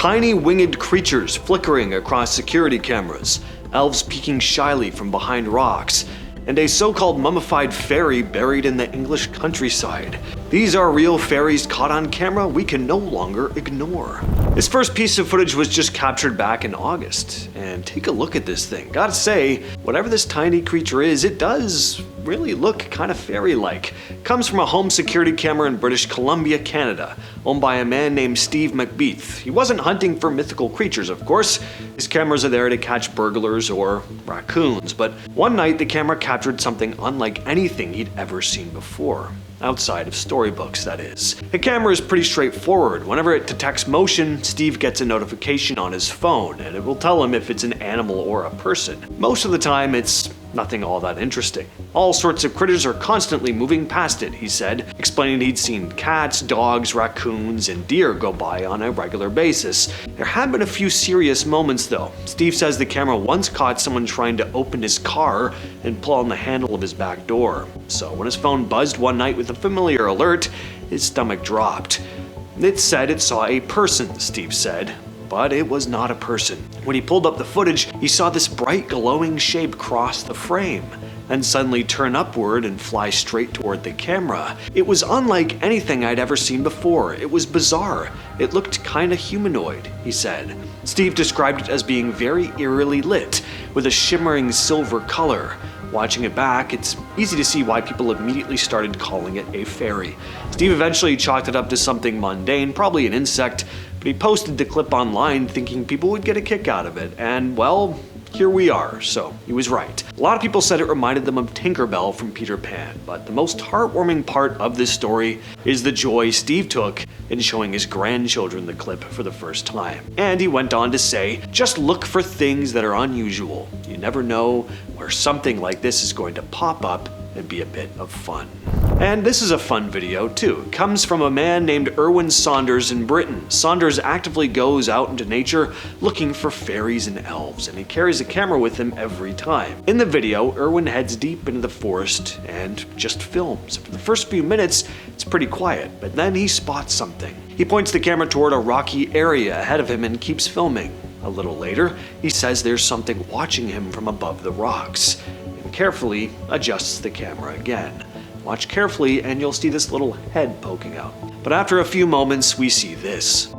Tiny winged creatures flickering across security cameras, elves peeking shyly from behind rocks, and a so-called mummified fairy buried in the English countryside. These are real fairies caught on camera we can no longer ignore. This first piece of footage was just captured back in August, and take a look at this thing. Gotta say, whatever this tiny creature is, it does really look kind of fairy-like. Comes from a home security camera in British Columbia, Canada, owned by a man named Steve McBeath. He wasn't hunting for mythical creatures, of course. His cameras are there to catch burglars or raccoons, but one night the camera captured something unlike anything he'd ever seen before. Outside of storybooks, that is. The camera is pretty straightforward. Whenever it detects motion, Steve gets a notification on his phone, and it will tell him if it's an animal or a person. Most of the time, it's nothing all that interesting. All sorts of critters are constantly moving past it, he said, explaining he'd seen cats, dogs, raccoons, and deer go by on a regular basis. There had been a few serious moments though. Steve says the camera once caught someone trying to open his car and pull on the handle of his back door. So when his phone buzzed one night with a familiar alert, his stomach dropped. It said it saw a person, Steve said, but it was not a person. When he pulled up the footage, he saw this bright glowing shape cross the frame, and suddenly turn upward and fly straight toward the camera. It was unlike anything I'd ever seen before. It was bizarre. It looked kinda humanoid, he said. Steve described it as being very eerily lit, with a shimmering silver color. Watching it back, it's easy to see why people immediately started calling it a fairy. Steve eventually chalked it up to something mundane, probably an insect, but he posted the clip online thinking people would get a kick out of it, and well, here we are, so he was right. A lot of people said it reminded them of Tinkerbell from Peter Pan, but the most heartwarming part of this story is the joy Steve took in showing his grandchildren the clip for the first time. And he went on to say, just look for things that are unusual. You never know where something like this is going to pop up and be a bit of fun. And this is a fun video too. It comes from a man named Erwin Saunders in Britain. Saunders actively goes out into nature looking for fairies and elves, and he carries a camera with him every time. In the video, Erwin heads deep into the forest and just films. For the first few minutes, it's pretty quiet, but then he spots something. He points the camera toward a rocky area ahead of him and keeps filming. A little later, he says there's something watching him from above the rocks, and carefully adjusts the camera again. Watch carefully and you'll see this little head poking out. But after a few moments, we see this.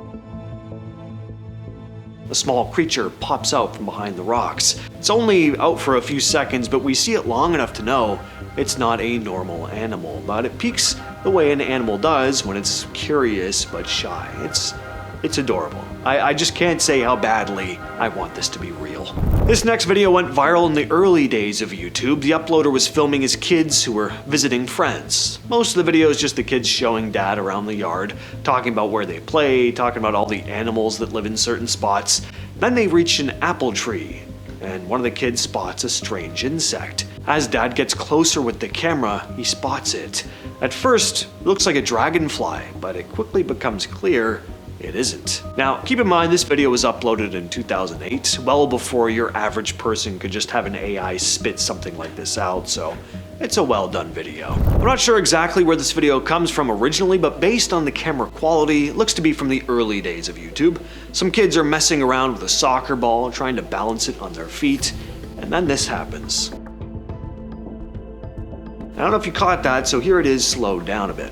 A small creature pops out from behind the rocks. It's only out for a few seconds, but we see it long enough to know it's not a normal animal, but it peeks the way an animal does when it's curious but shy. It's adorable. I just can't say how badly I want this to be real. This next video went viral in the early days of YouTube. The uploader was filming his kids who were visiting friends. Most of the video is just the kids showing dad around the yard, talking about where they play, talking about all the animals that live in certain spots. Then they reach an apple tree, and one of the kids spots a strange insect. As dad gets closer with the camera, he spots it. At first, it looks like a dragonfly, but it quickly becomes clear it isn't. Now, keep in mind this video was uploaded in 2008, well before your average person could just have an AI spit something like this out, so it's a well done video. I'm not sure exactly where this video comes from originally, but based on the camera quality, it looks to be from the early days of YouTube. Some kids are messing around with a soccer ball, trying to balance it on their feet, and then this happens. I don't know if you caught that, so here it is slowed down a bit.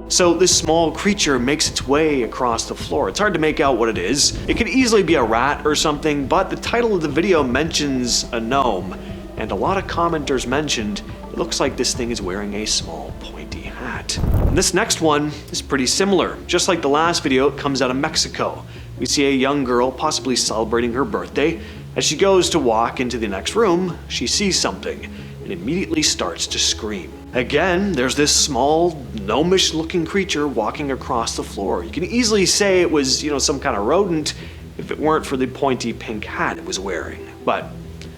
So this small creature makes its way across the floor. It's hard to make out what it is. It could easily be a rat or something, but the title of the video mentions a gnome, and a lot of commenters mentioned it looks like this thing is wearing a small pointy hat. And this next one is pretty similar. Just like the last video, it comes out of Mexico. We see a young girl possibly celebrating her birthday. As she goes to walk into the next room, she sees something and immediately starts to scream. Again, there's this small, gnomish looking creature walking across the floor. You can easily say it was, some kind of rodent if it weren't for the pointy pink hat it was wearing. But,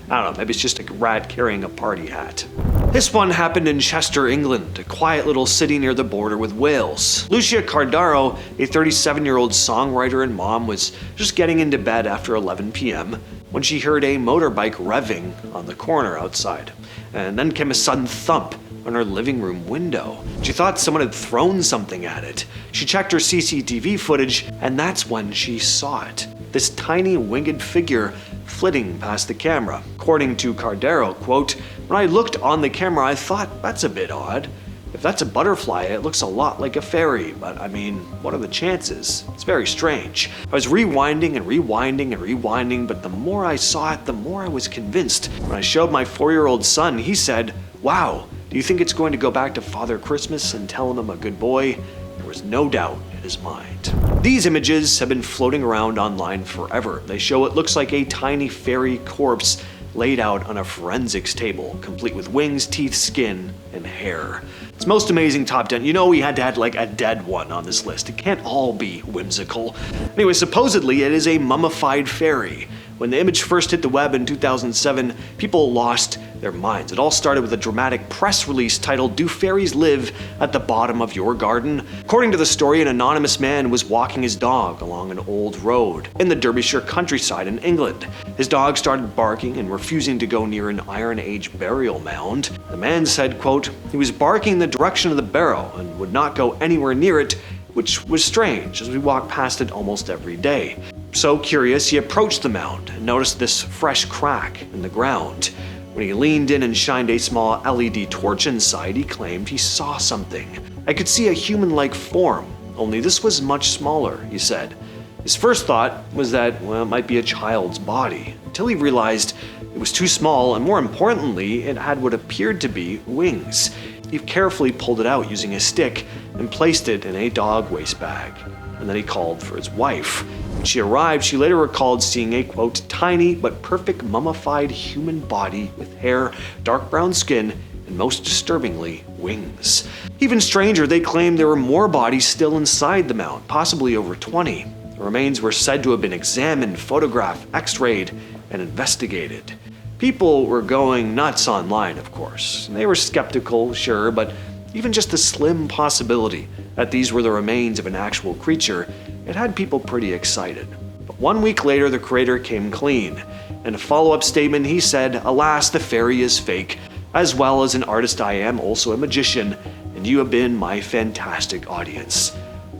I don't know, maybe it's just a rat carrying a party hat. This one happened in Chester, England, a quiet little city near the border with Wales. Lucia Cardaro, a 37-year-old songwriter and mom, was just getting into bed after 11 p.m. when she heard a motorbike revving on the corner outside. And then came a sudden thump on her living room window. She thought someone had thrown something at it. She checked her CCTV footage, and that's when she saw it. This tiny winged figure flitting past the camera. According to Cardero, quote, "When I looked on the camera, I thought, that's a bit odd. If that's a butterfly, it looks a lot like a fairy, but I mean, what are the chances? It's very strange. I was rewinding and rewinding and rewinding, but the more I saw it, the more I was convinced. When I showed my 4-year-old son, he said, 'Wow, do you think it's going to go back to Father Christmas and tell him I'm a good boy?' There was no doubt in his mind." These images have been floating around online forever. They show what looks like a tiny fairy corpse laid out on a forensics table, complete with wings, teeth, skin, and hair. It's most amazing top 10. You know we had to add like a dead one on this list. It can't all be whimsical. Anyway, supposedly it is a mummified fairy. When the image first hit the web in 2007, people lost their minds. It all started with a dramatic press release titled, "Do Fairies Live at the Bottom of Your Garden?" According to the story, an anonymous man was walking his dog along an old road in the Derbyshire countryside in England. His dog started barking and refusing to go near an Iron Age burial mound. The man said, quote, "He was barking in the direction of the barrow and would not go anywhere near it, which was strange as we walked past it almost every day. So curious, he approached the mound and noticed this fresh crack in the ground. When he leaned in and shined a small LED torch inside, he claimed he saw something. I could see a human-like form, only this was much smaller," he said. His first thought was that, well, it might be a child's body, until he realized it was too small, and more importantly, it had what appeared to be wings. He carefully pulled it out using a stick and placed it in a dog waste bag. And then he called for his wife. When she arrived, she later recalled seeing a, quote, "tiny but perfect mummified human body with hair, dark brown skin, and most disturbingly, wings." Even stranger, they claimed there were more bodies still inside the mound, possibly over 20. The remains were said to have been examined, photographed, x-rayed, and investigated. People were going nuts online, of course. They were skeptical, sure, but even just the slim possibility that these were the remains of an actual creature, it had people pretty excited. But 1 week later, the creator came clean. In a follow-up statement, he said, "Alas, the fairy is fake. As well as an artist I am, also a magician, and you have been my fantastic audience."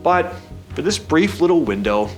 But for this brief little window,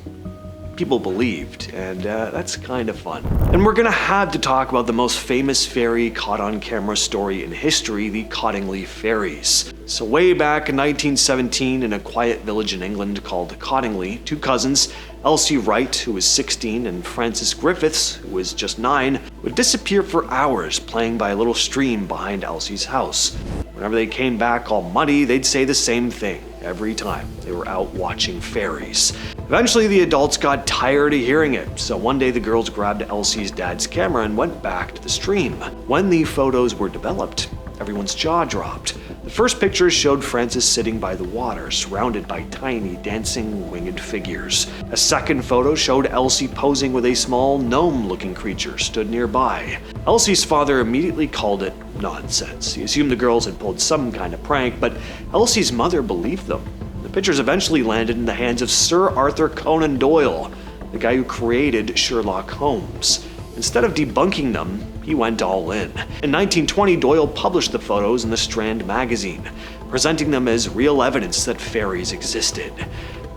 people believed, and that's kind of fun. And we're gonna have to talk about the most famous fairy caught on camera story in history, the Cottingley Fairies. So way back in 1917, in a quiet village in England called Cottingley, two cousins, Elsie Wright, who was 16, and Frances Griffiths, who was just 9, would disappear for hours playing by a little stream behind Elsie's house. Whenever they came back all muddy, they'd say the same thing every time. They were out watching fairies. Eventually, the adults got tired of hearing it, so one day the girls grabbed Elsie's dad's camera and went back to the stream. When the photos were developed, everyone's jaw dropped. The first pictures showed Frances sitting by the water, surrounded by tiny, dancing, winged figures. A second photo showed Elsie posing with a small, gnome-looking creature stood nearby. Elsie's father immediately called it nonsense. He assumed the girls had pulled some kind of prank, but Elsie's mother believed them. The pictures eventually landed in the hands of Sir Arthur Conan Doyle, the guy who created Sherlock Holmes. Instead of debunking them, he went all in. In 1920, Doyle published the photos in the Strand magazine, presenting them as real evidence that fairies existed.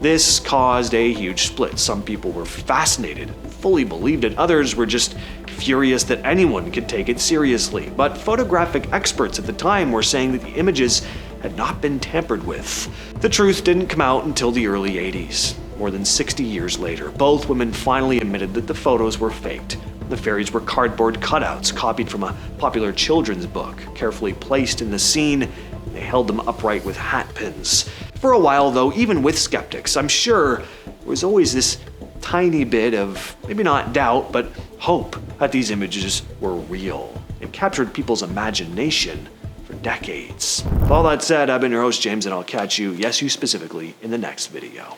This caused a huge split. Some people were fascinated, fully believed it. Others were just furious that anyone could take it seriously. But photographic experts at the time were saying that the images had not been tampered with. The truth didn't come out until the early 80s. More than 60 years later, both women finally admitted that the photos were faked. The fairies were cardboard cutouts copied from a popular children's book, carefully placed in the scene. They held them upright with hat pins. For a while, though, even with skeptics, I'm sure there was always this tiny bit of, maybe not doubt, but hope that these images were real. It captured people's imagination for decades. With all that said, I've been your host, James, and I'll catch you, yes, you specifically, in the next video.